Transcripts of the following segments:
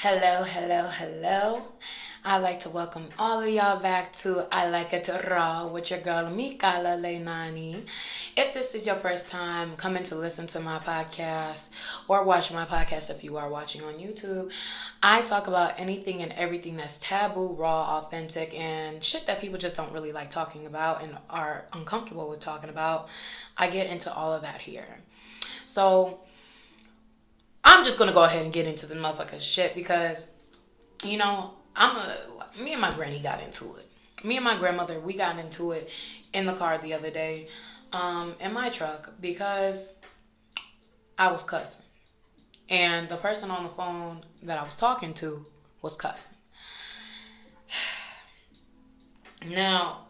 Hello, hello, hello. I'd like to welcome all of y'all back to I Like It Raw with your girl Mikala Leinani. If this is your first time coming to listen to my podcast or watch my podcast if you are watching on YouTube, I talk about anything and everything that's taboo, raw, authentic, and shit that people just don't really like talking about and are uncomfortable with talking about. I get into all of that here. So I'm just gonna go ahead and get into the motherfucking shit because, me and my granny got into it. Me and my grandmother, we got into it in the car the other day, in my truck because I was cussing. And the person on the phone that I was talking to was cussing. Now,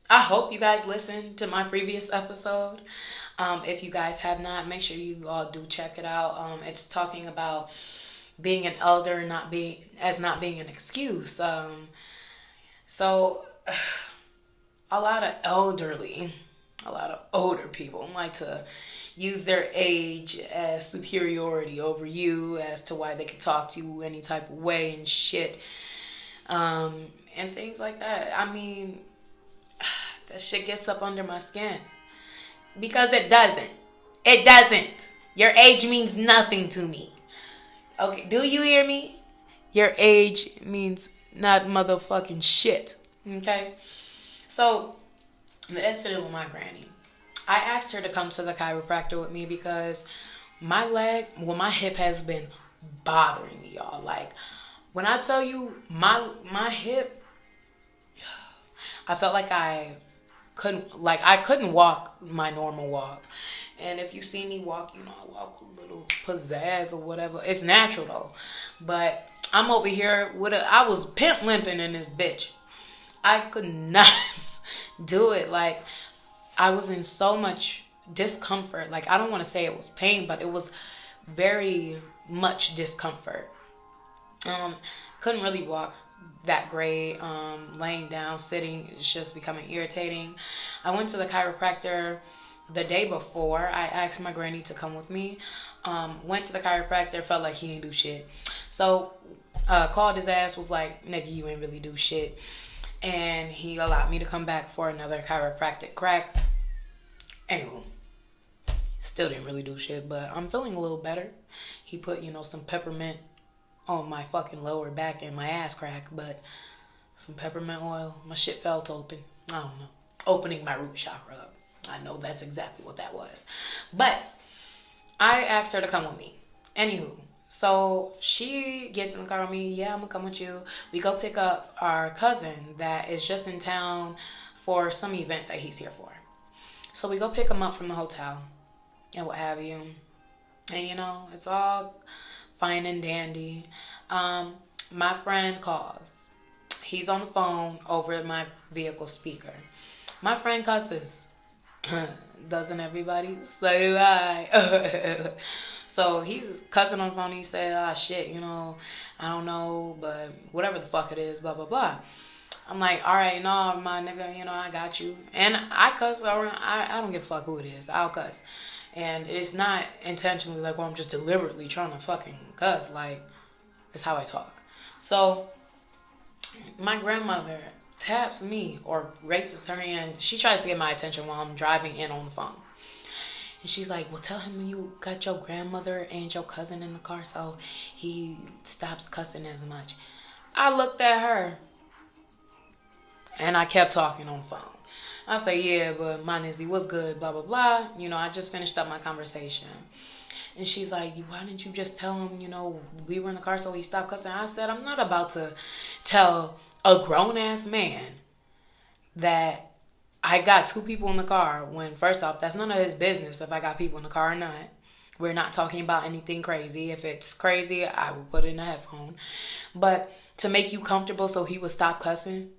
I hope you guys listened to my previous episode. If you guys have not, make sure you all do check it out. It's talking about being an elder not being an excuse. So a lot of older people like to use their age as superiority over you as to why they can talk to you any type of way and shit. And things like that. I mean, that shit gets up under my skin. Because it doesn't. It doesn't. Your age means nothing to me. Okay, do you hear me? Your age means not motherfucking shit. Okay? So, the incident with my granny. I asked her to come to the chiropractor with me because my hip has been bothering me, y'all. Like, when I tell you my hip, I felt like I couldn't walk my normal walk. And if you see me walk, I walk a little pizzazz or whatever. It's natural though. But I'm over here I was pimp limping in this bitch. I could not do it. Like, I was in so much discomfort. Like, I don't want to say it was pain, but it was very much discomfort. Couldn't really walk that great. Laying down, sitting, it's just becoming irritating. I went to the chiropractor the day before. I asked my granny to come with me. Went to the chiropractor, felt like he didn't do shit. So called his ass, was like, nigga, you ain't really do shit. And he allowed me to come back for another chiropractic crack. Anyway, still didn't really do shit, but I'm feeling a little better. He put, some peppermint on my fucking lower back and my ass crack, but some peppermint oil, my shit felt open. I don't know. Opening my root chakra up. I know that's exactly what that was. But I asked her to come with me. Anywho, so she gets in the car with me. Yeah, I'm gonna come with you. We go pick up our cousin that is just in town for some event that he's here for. So we go pick him up from the hotel and what have you. And it's all fine and dandy. My friend calls. He's on the phone over my vehicle speaker. My friend cusses. Doesn't everybody? So do I. So he's cussing on the phone. He said, shit, I don't know, but whatever the fuck it is, blah, blah, blah. I'm like, all right, no, my nigga, I got you. And I cuss around. I don't give a fuck who it is. I'll cuss. And it's not intentionally like, I'm just deliberately trying to fucking cuss. Like, it's how I talk. So, my grandmother taps me or raises her hand. She tries to get my attention while I'm driving in on the phone. And she's like, well, tell him you got your grandmother and your cousin in the car so he stops cussing as much. I looked at her and I kept talking on the phone. I say, yeah, but my nizzy, what's good, blah, blah, blah. I just finished up my conversation. And she's like, why didn't you just tell him, we were in the car so he stopped cussing? I said, I'm not about to tell a grown-ass man that I got two people in the car when, first off, that's none of his business if I got people in the car or not. We're not talking about anything crazy. If it's crazy, I will put it in a headphone. But to make you comfortable so he would stop cussing?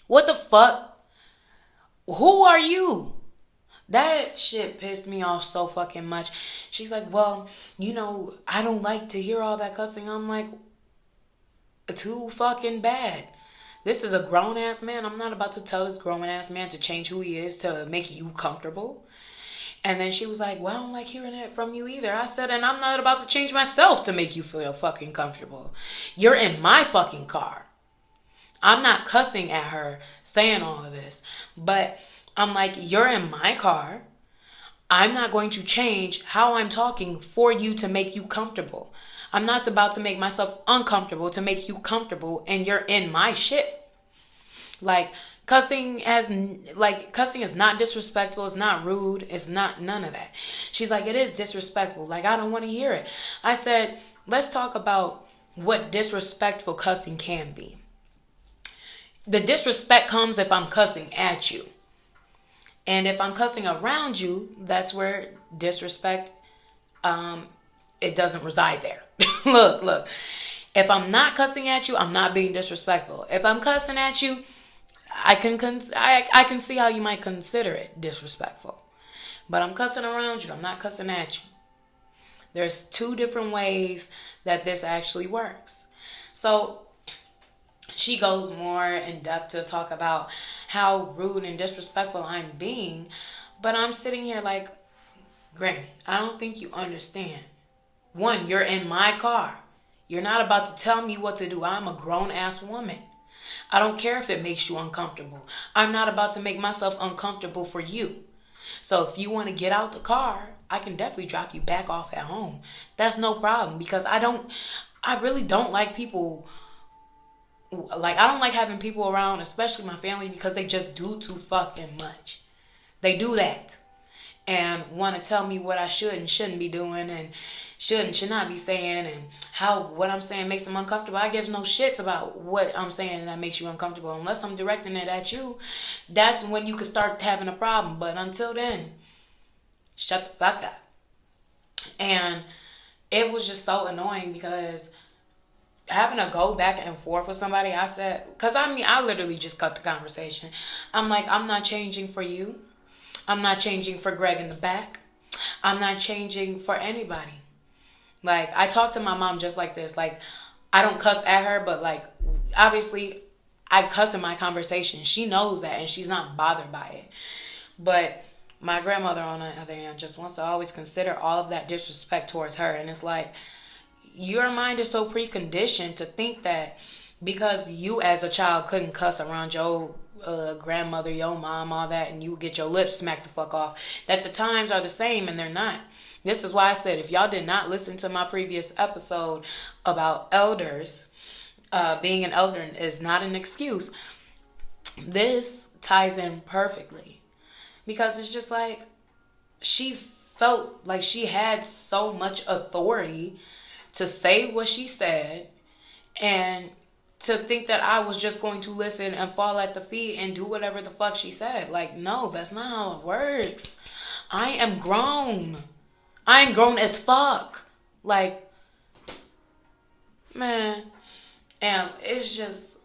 What the fuck? Who are you? That shit pissed me off so fucking much. She's like, well, I don't like to hear all that cussing. I'm like, too fucking bad. This is a grown-ass man. I'm not about to tell this grown-ass man to change who he is to make you comfortable. And then she was like, well, I don't like hearing it from you either. I said, and I'm not about to change myself to make you feel fucking comfortable. You're in my fucking car. I'm not cussing at her saying all of this. But I'm like, you're in my car. I'm not going to change how I'm talking for you to make you comfortable. I'm not about to make myself uncomfortable to make you comfortable, and you're in my shit. Like, cussing is not disrespectful, it's not rude, it's not none of that. She's like, it is disrespectful. Like, I don't want to hear it. I said, let's talk about what disrespectful cussing can be. The disrespect comes if I'm cussing at you. And if I'm cussing around you, that's where disrespect, it doesn't reside there. Look. If I'm not cussing at you, I'm not being disrespectful. If I'm cussing at you, I can see how you might consider it disrespectful. But I'm cussing around you. I'm not cussing at you. There's two different ways that this actually works. So she goes more in depth to talk about how rude and disrespectful I'm being. But I'm sitting here like, Granny, I don't think you understand. One, you're in my car. You're not about to tell me what to do. I'm a grown-ass woman. I don't care if it makes you uncomfortable. I'm not about to make myself uncomfortable for you. So if you want to get out the car, I can definitely drop you back off at home. That's no problem, because I really don't like people. Like, I don't like having people around, especially my family, because they just do too fucking much. They do that. And want to tell me what I should and shouldn't be doing, and should not be saying, and how what I'm saying makes them uncomfortable. I give no shits about what I'm saying that makes you uncomfortable. Unless I'm directing it at you, that's when you could start having a problem. But until then, shut the fuck up. And it was just so annoying, because having to go back and forth with somebody, I said, because I literally just cut the conversation. I'm like, I'm not changing for you. I'm not changing for Greg in the back. I'm not changing for anybody. Like, I talk to my mom just like this. Like, I don't cuss at her, but like, obviously, I cuss in my conversation. She knows that, and she's not bothered by it. But my grandmother, on the other hand, just wants to always consider all of that disrespect towards her. And it's like, your mind is so preconditioned to think that because you as a child couldn't cuss around your grandmother, your mom, all that, and you get your lips smacked the fuck off, that the times are the same, and they're not. This is why I said, if y'all did not listen to my previous episode about elders, being an elder is not an excuse, this ties in perfectly. Because it's just like, she felt like she had so much authority to say what she said, and to think that I was just going to listen and fall at the feet and do whatever the fuck she said. Like, no, that's not how it works. I am grown. I am grown as fuck. Like, man. And it's just,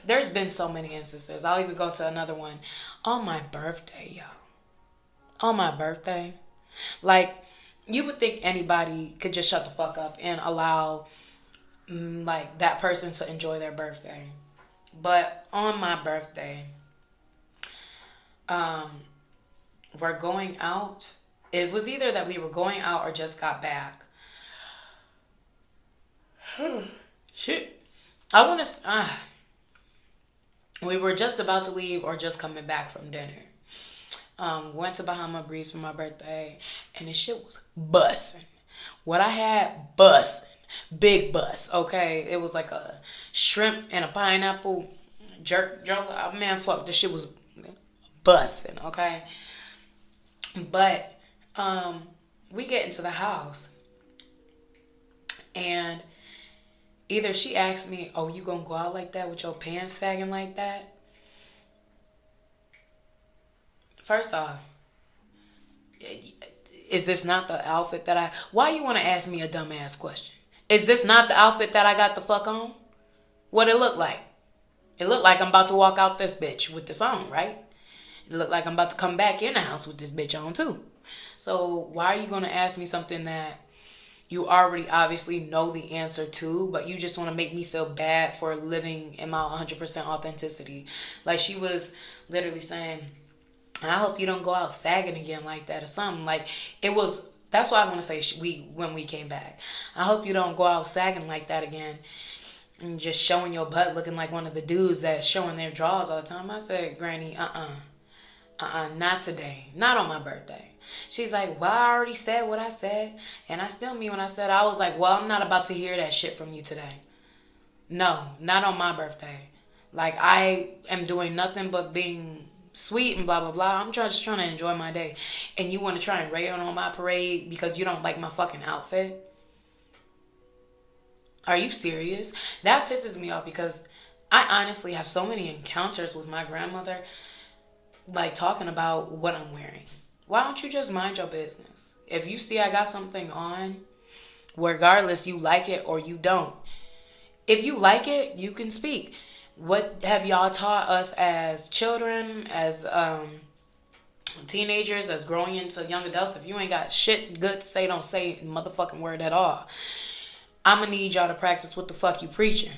there's been so many instances. I'll even go to another one. On my birthday, y'all. On my birthday. Like, you would think anybody could just shut the fuck up and allow like that person to enjoy their birthday. But on my birthday, we're going out. It was either that we were going out or just got back. Shit. We were just about to leave or just coming back from dinner. Went to Bahama Breeze for my birthday, and the shit was bussin'. What I had, bussin'. Big bus, okay? It was like a shrimp and a pineapple jerk. Oh, man, fuck, this shit was bussin', okay? But we get into the house, and either she asked me, oh, you gonna go out like that with your pants sagging like that? First off, is this not the outfit that why you want to ask me a dumbass question? Is this not the outfit that I got the fuck on? What it look like? It look like I'm about to walk out this bitch with this on, right? It look like I'm about to come back in the house with this bitch on too. So why are you going to ask me something that you already obviously know the answer to, but you just want to make me feel bad for living in my 100% authenticity? Like, she was literally saying, And I hope you don't go out sagging again like that or something. Like, it was, that's why I want to say when we came back. I hope you don't go out sagging like that again and just showing your butt looking like one of the dudes that's showing their drawers all the time. I said, Granny, not today. Not on my birthday. She's like, well, I already said what I said. And I still mean when I said, I was like, well, I'm not about to hear that shit from you today. No, not on my birthday. Like, I am doing nothing but being sweet and blah, blah, blah. I'm just trying to enjoy my day. And you want to try and rain on my parade because you don't like my fucking outfit? Are you serious? That pisses me off because I honestly have so many encounters with my grandmother, like talking about what I'm wearing. Why don't you just mind your business? If you see I got something on, regardless you like it or you don't, if you like it, you can speak. What have y'all taught us as children, as teenagers, as growing into young adults? If you ain't got shit good to say, don't say a motherfucking word at all. I'm going to need y'all to practice what the fuck you preaching.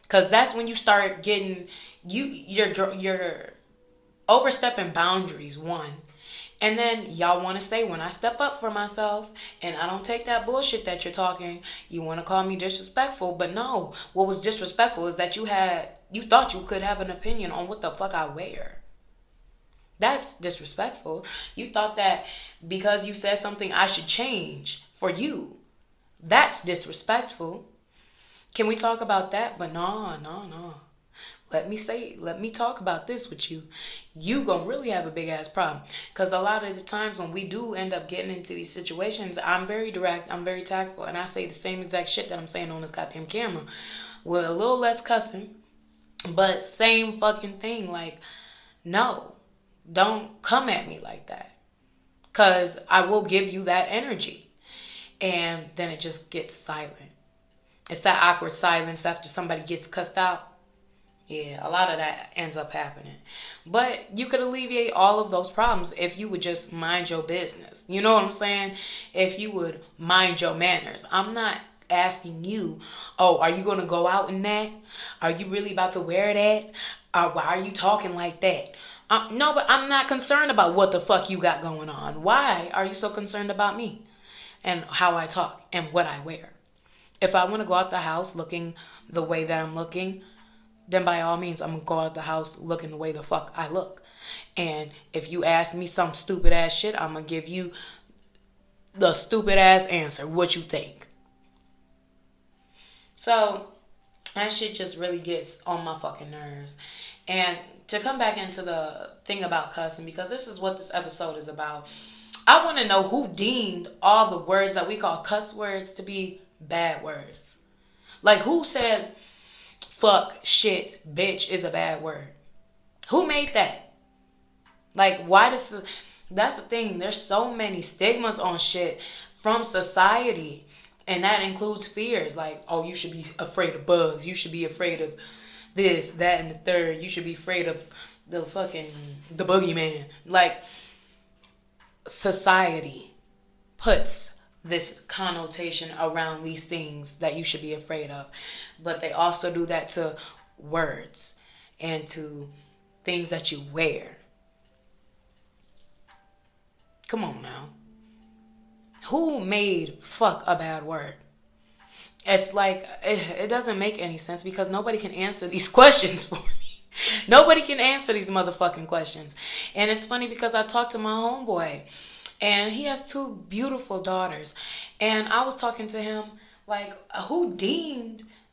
Because that's when you start getting, you're overstepping boundaries, one. And then y'all want to say, when I step up for myself and I don't take that bullshit that you're talking, you want to call me disrespectful. But no, what was disrespectful is that you thought you could have an opinion on what the fuck I wear. That's disrespectful. You thought that because you said something I should change for you. That's disrespectful. Can we talk about that? But no. Let me talk about this with you. You gonna really have a big ass problem. Because a lot of the times when we do end up getting into these situations, I'm very direct, I'm very tactful, and I say the same exact shit that I'm saying on this goddamn camera. With a little less cussing, but same fucking thing. Like, no, don't come at me like that. Because I will give you that energy. And then it just gets silent. It's that awkward silence after somebody gets cussed out. Yeah, a lot of that ends up happening. But you could alleviate all of those problems if you would just mind your business. You know what I'm saying? If you would mind your manners. I'm not asking you, oh, are you going to go out in that? Are you really about to wear that? Why are you talking like that? No, but I'm not concerned about what the fuck you got going on. Why are you so concerned about me and how I talk and what I wear? If I want to go out the house looking the way that I'm looking, then by all means, I'm going to go out the house looking the way the fuck I look. And if you ask me some stupid ass shit, I'm going to give you the stupid ass answer. What you think? So that shit just really gets on my fucking nerves. And to come back into the thing about cussing, because this is what this episode is about, I want to know who deemed all the words that we call cuss words to be bad words. Like, who said fuck, shit, bitch is a bad word? Who made that? Like, why that's the thing. There's so many stigmas on shit from society. And that includes fears. Like, oh, you should be afraid of bugs. You should be afraid of this, that, and the third. You should be afraid of the boogeyman. Like, society puts this connotation around these things that you should be afraid of. But they also do that to words and to things that you wear. Come on now. Who made fuck a bad word? It's like, it doesn't make any sense because nobody can answer these questions for me. Nobody can answer these motherfucking questions. And it's funny because I talked to my homeboy and he has 2 beautiful daughters. And I was talking to him like,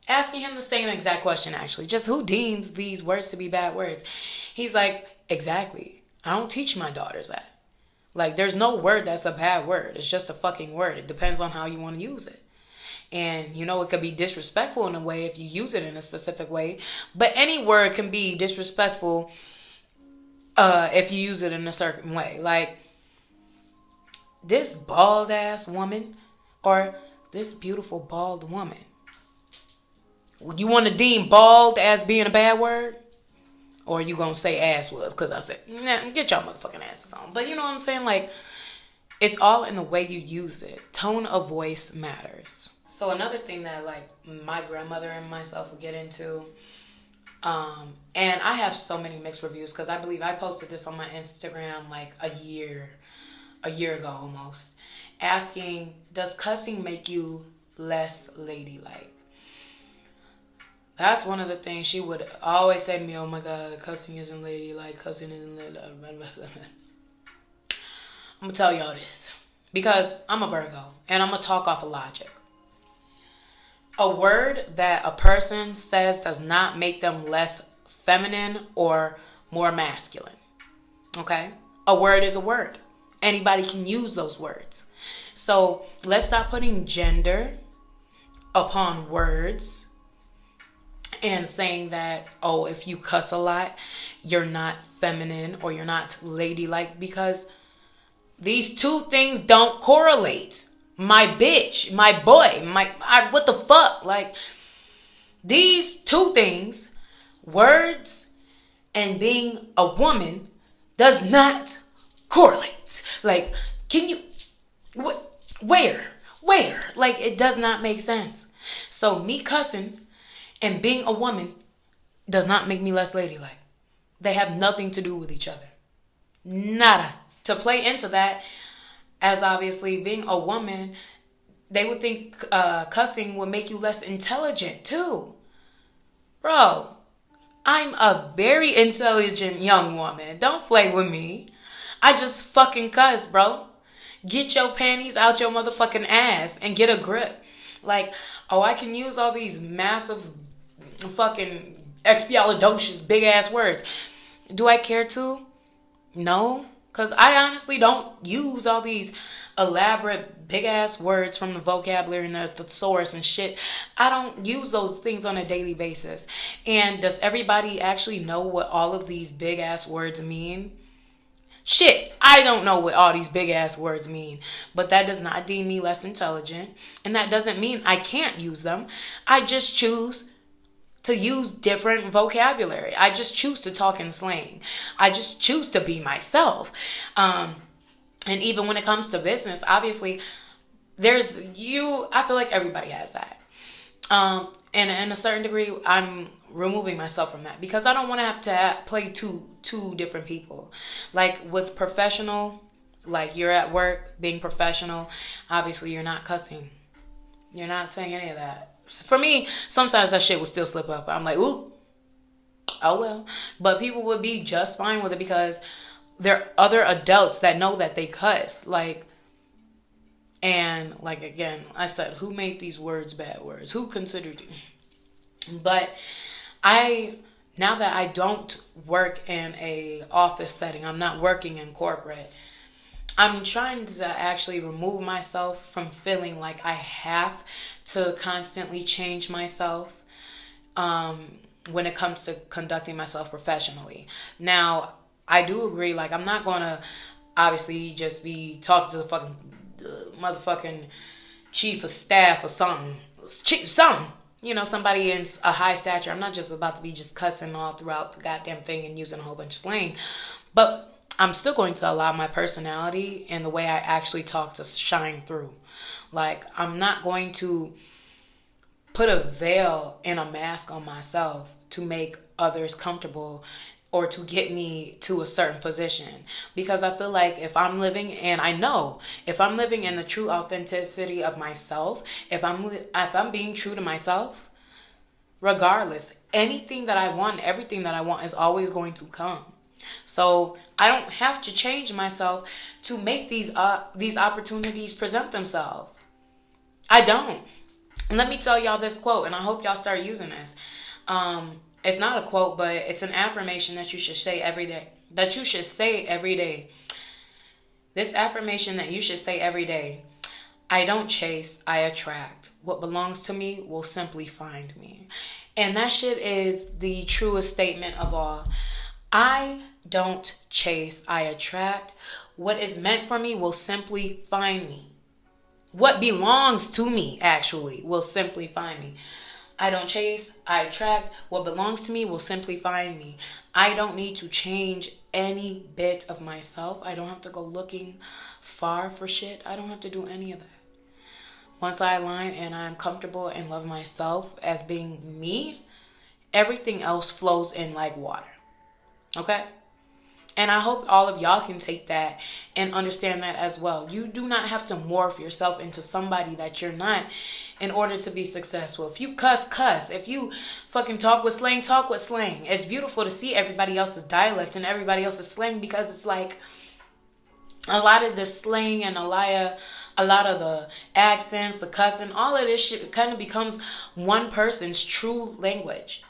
asking him the same exact question actually. Just who deems these words to be bad words? He's like, exactly. I don't teach my daughters that. Like, there's no word that's a bad word. It's just a fucking word. It depends on how you want to use it. And, you know, it could be disrespectful in a way if you use it in a specific way. But any word can be disrespectful if you use it in a certain way. Like, this bald ass woman or this beautiful bald woman. You want to deem bald as being a bad word? Or you going to say ass was? Because I said, nah, get y'all motherfucking asses on. But you know what I'm saying? Like, it's all in the way you use it. Tone of voice matters. So another thing that, like, my grandmother and myself would get into And I have so many mixed reviews because I believe I posted this on my Instagram like a year ago almost, asking, does cussing make you less ladylike? That's one of the things she would always say to me, oh my God, cussing isn't ladylike, cussing isn't ladylike. I'm going to tell y'all this because I'm a Virgo and I'm going to talk off of logic. A word that a person says does not make them less feminine or more masculine. Okay? A word is a word. Anybody can use those words. So let's stop putting gender upon words and saying that, oh, if you cuss a lot, you're not feminine or you're not ladylike, because these two things don't correlate. My bitch, my boy, what the fuck? Like, these two things, words and being a woman, does not correlate. Like, can you, where? Like, it does not make sense. So me cussing and being a woman does not make me less ladylike. They have nothing to do with each other. Nada. To play into that, as obviously being a woman, they would think cussing would make you less intelligent too. Bro, I'm a very intelligent young woman. Don't play with me. I just fucking cuss, bro. Get your panties out your motherfucking ass and get a grip. Like, oh, I can use all these massive fucking expialidocious big ass words. Do I care to? No. Because I honestly don't use all these elaborate big ass words from the vocabulary and the thesaurus and shit. I don't use those things on a daily basis. And does everybody actually know what all of these big ass words mean? Shit, I don't know what all these big ass words mean. But that does not deem me less intelligent. And that doesn't mean I can't use them. I just choose to use different vocabulary. I just choose to talk in slang. I just choose to be myself. And even when it comes to business, obviously, I feel like everybody has that. And in a certain degree, I'm removing myself from that because I don't want to have to play two different people. Like with professional, like you're at work being professional, obviously you're not cussing. You're not saying any of that. For me, sometimes that shit will still slip up. I'm like, ooh, oh well. But people would be just fine with it because there are other adults that know that they cuss. And again, I said, who made these words bad words? Who considered it? But now that I don't work in a office setting, I'm not working in corporate, I'm trying to actually remove myself from feeling like I have to constantly change myself when it comes to conducting myself professionally. Now, I do agree, I'm not going to obviously just be talking to the fucking motherfucking chief of staff or something. Somebody in a high stature. I'm not just about to be just cussing all throughout the goddamn thing and using a whole bunch of slang. But I'm still going to allow my personality and the way I actually talk to shine through. I'm not going to put a veil and a mask on myself to make others comfortable or to get me to a certain position. Because I feel like if I'm living in the true authenticity of myself, if I'm being true to myself, regardless, anything that I want, everything that I want is always going to come. So I don't have to change myself to make these opportunities present themselves. I don't. And let me tell y'all this quote, and I hope y'all start using this. It's not a quote, but it's an affirmation that you should say every day. This affirmation that you should say every day: I don't chase, I attract. What belongs to me will simply find me. And that shit is the truest statement of all. I don't chase, I attract. What is meant for me will simply find me. What belongs to me, actually, will simply find me. I don't chase, I attract. What belongs to me will simply find me. I don't need to change any bit of myself. I don't have to go looking far for shit. I don't have to do any of that. Once I align and I'm comfortable and love myself as being me, everything else flows in like water. Okay? And I hope all of y'all can take that and understand that as well. You do not have to morph yourself into somebody that you're not in order to be successful. If you cuss, cuss. If you fucking talk with slang, talk with slang. It's beautiful to see everybody else's dialect and everybody else's slang, because it's like a lot of the slang and a lot of the accents, the cussing, all of this shit kind of becomes one person's true language.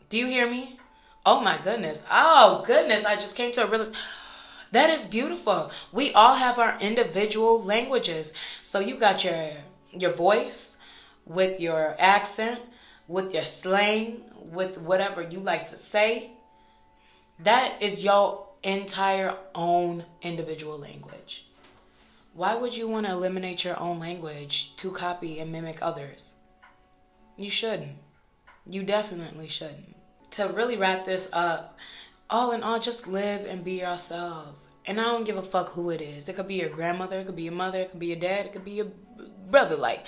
Do you hear me? Oh my goodness. Oh goodness. I just came to a realization. That is beautiful. We all have our individual languages. So you got your voice with your accent, with your slang, with whatever you like to say. That is your entire own individual language. Why would you want to eliminate your own language to copy and mimic others? You shouldn't. You definitely shouldn't. To really wrap this up, all in all, just live and be yourselves. And I don't give a fuck who it is. It could be your grandmother, it could be your mother, it could be your dad, it could be your brother. Like,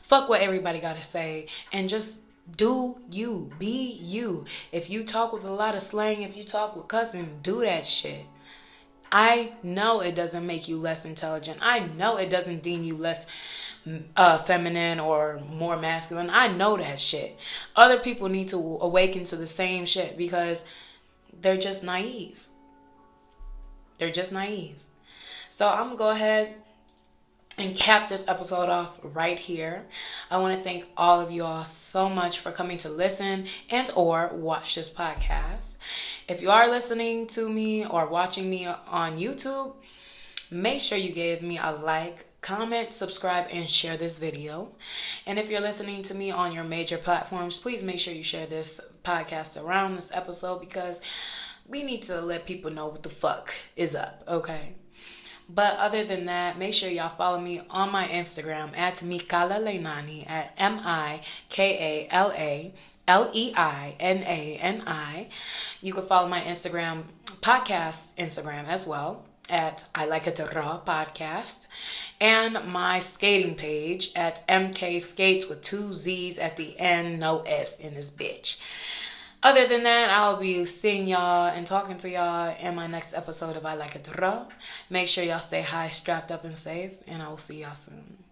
fuck what everybody gotta say. And just do you. Be you. If you talk with a lot of slang, if you talk with cussing, do that shit. I know it doesn't make you less intelligent. I know it doesn't deem you less feminine or more masculine. I know that shit. Other people need to awaken to the same shit because they're just naive. They're just naive. So I'm gonna go ahead and cap this episode off right here. I want to thank all of you all so much for coming to listen and or watch this podcast. If you are listening to me or watching me on YouTube, make sure you give me a like, comment, subscribe, and share this video. And if you're listening to me on your major platforms, please make sure you share this podcast around, this episode, because we need to let people know what the fuck is up, okay? But other than that, make sure y'all follow me on my Instagram at Mikala Leinani, at MIKALALEINANI. You can follow my Instagram, podcast Instagram as well, at I Like It Raw Podcast, and my skating page at MK Skates with 2 Z's at the end, no S in this bitch. Other than that, I'll be seeing y'all and talking to y'all in my next episode of I Like It Raw. Make sure y'all stay high, strapped up, and safe, and I will see y'all soon.